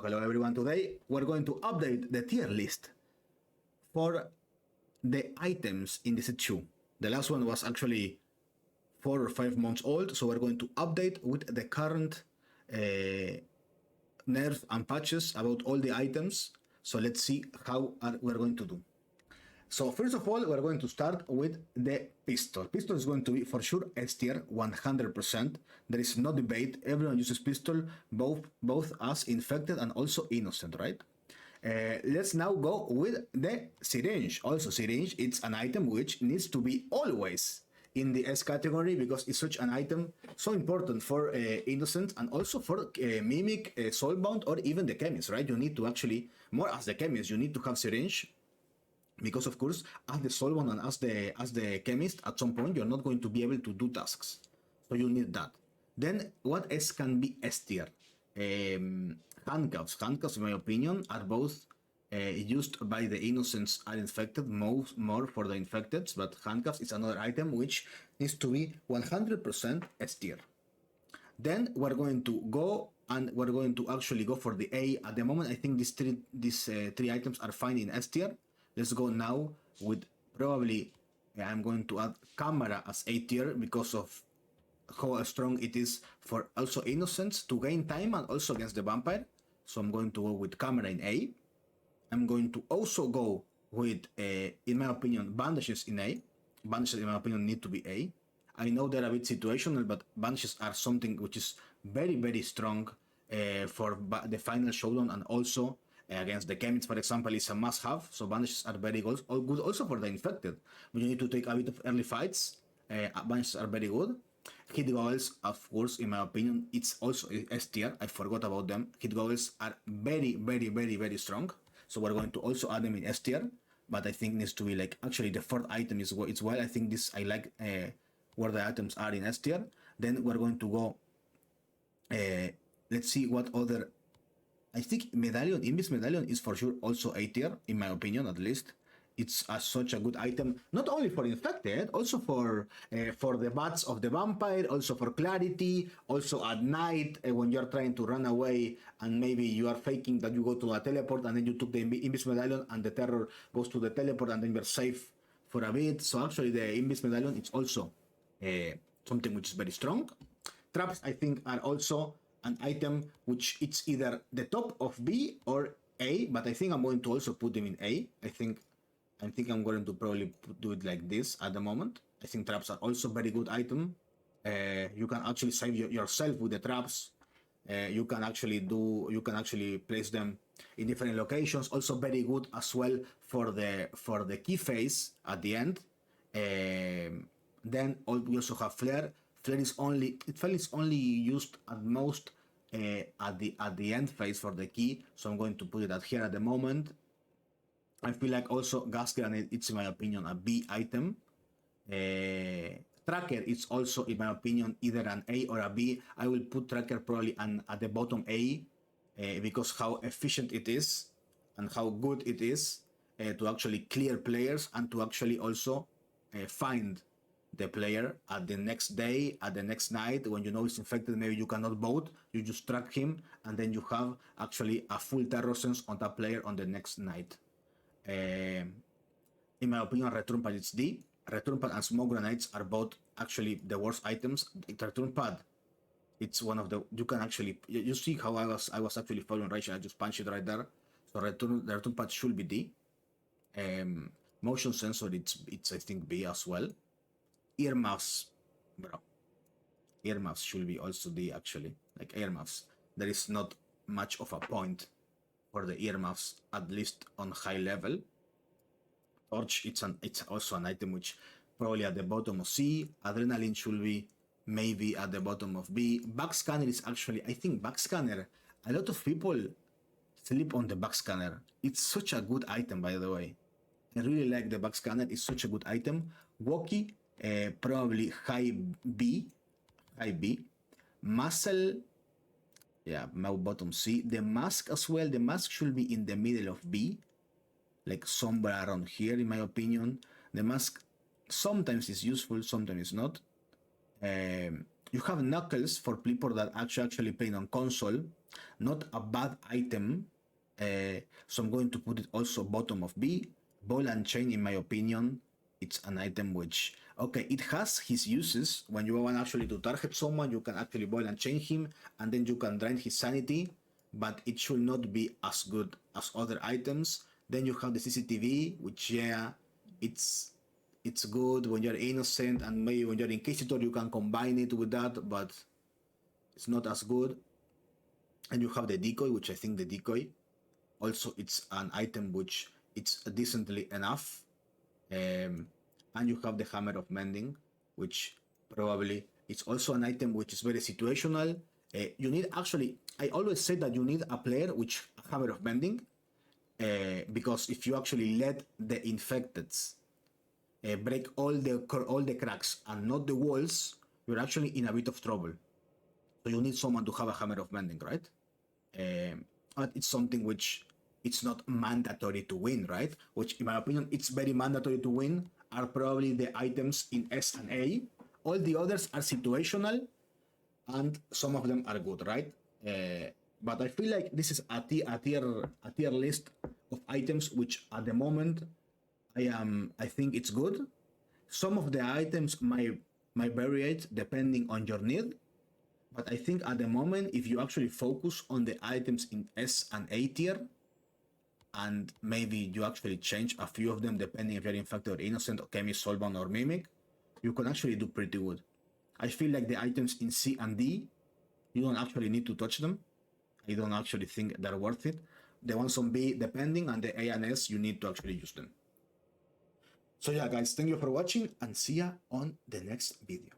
Hello everyone, today we're going to update the tier list for the items in Deceit 2. The last one was actually 4 or 5 months old, so we're going to update with the current nerfs and patches about all the items. So let's see how we're going to do. So first of all, we're going to start with the pistol. Pistol is going to be for sure S tier 100%. There is no debate. Everyone uses pistol, both as infected and also innocent, right? Let's now go with the syringe. Also, syringe, it's an item which needs to be always in the S category because it's such an item so important for innocent and also for mimic, soulbound, or even the chemist, right? You need to actually, more as the chemist, you need to have syringe. Because of course, as the soulbound and as the chemist, at some point you're not going to be able to do tasks, so you need that. Then what else can be S tier? Handcuffs. Handcuffs, in my opinion, are both used by the innocents are infected, more for the infected, but handcuffs is another item which needs to be 100% S tier. Then we're going to go and we're going to actually go for the A. At the moment, I think these three items are fine in S tier. Let's go now with probably, I'm going to add camera as A tier because of how strong it is for also innocents to gain time and also against the vampire. So I'm going to go with camera in A. I'm going to also go with, in my opinion, bandages in A. Bandages, in my opinion, need to be A. I know they're a bit situational, but bandages are something which is very, very strong for the final showdown, and also against the chemists, for example, is a must-have. So bandages are very good also for the infected. When you need to take a bit of early fights, bandages are very good. Hit goggles, of course, in my opinion, it's also S tier. I forgot about them. Hit goggles are very, very, very, very strong. So we're going to also add them in S tier. But I think needs to be like, actually the fourth item is it's well. I think this, I like where the items are in S tier. Then we're going to go, let's see what other, I think medallion, Invis medallion is for sure also A tier, in my opinion, at least. It's such a good item, not only for infected, also for the bats of the vampire, also for clarity, also at night when you're trying to run away and maybe you are faking that you go to a teleport and then you took the Invis medallion and the terror goes to the teleport and then you're safe for a bit. So actually the Invis medallion is also something which is very strong. Traps, I think, are also an item which it's either the top of B or A, but I think I'm going to also put them in A. I think I'm going to probably do it like this at the moment. I think traps are also very good item. You can actually save yourself with the traps. You can actually place them in different locations. Also very good as well for the key phase at the end. Then we also have flare. Flare is only used at most at the end phase for the key. So I'm going to put it at here at the moment. I feel like also gas grenade, it's in my opinion a B item. Tracker is also, in my opinion, either an A or a B. I will put tracker probably at the bottom A because how efficient it is and how good it is to actually clear players and to actually also find the player at the next day, at the next night, when you know he's infected. Maybe you cannot vote, you just track him, and then you have actually a full terror sense on that player on the next night. In my opinion, return pad is D. Return pad and smoke grenades are both actually the worst items. Return pad, it's one of the, you can actually, you see how I was actually following Rachel. I just punched it right there. So the return pad should be D. Motion sensor, it's I think B as well. Earmuffs, bro. Earmuffs should be also D actually. Like earmuffs, there is not much of a point for the earmuffs, at least on high level. Torch, it's also an item which probably at the bottom of C. Adrenaline should be maybe at the bottom of B. Backscanner is actually, I think backscanner, a lot of people sleep on the backscanner. It's such a good item, by the way. I really like the backscanner, it's such a good item. Walkie, probably high B. Muscle, yeah, my bottom C. The mask as well, the mask should be in the middle of B, like somewhere around here, in my opinion. The mask sometimes is useful, sometimes it's not. You have Knuckles for people that actually playing on console. Not a bad item. So I'm going to put it also bottom of B. Ball and Chain, in my opinion, it's an item which, okay, it has his uses. When you want actually to target someone, you can actually Ball and Chain him, and then you can drain his sanity, but it should not be as good as other items. Then you have the CCTV, which, yeah, it's good when you're innocent, and maybe when you're Inquisitor you can combine it with that, but it's not as good. And you have the decoy, which I think the decoy also it's an item which it's decently enough. And you have the Hammer of Mending, which probably it's also an item which is very situational. You need actually, I always say that you need a player which Hammer of Mending, because if you actually let the infected break all the cracks and not the walls, you're actually in a bit of trouble. So you need someone to have a Hammer of Mending, right? But it's something which it's not mandatory to win, right? Which, in my opinion, it's very mandatory to win, are probably the items in S and A. All the others are situational, and some of them are good, right? But I feel like this is a tier list of items which, at the moment, I think it's good. Some of the items might vary depending on your need, but I think at the moment, if you actually focus on the items in S and A tier, and maybe you actually change a few of them depending if you're infected or innocent, or chemist, soulbound, or mimic, you can actually do pretty good. I feel like the items in C and D, you don't actually need to touch them. I don't actually think they're worth it. The ones on B, depending, and the A and S, you need to actually use them. So yeah, guys, thank you for watching, and see ya on the next video.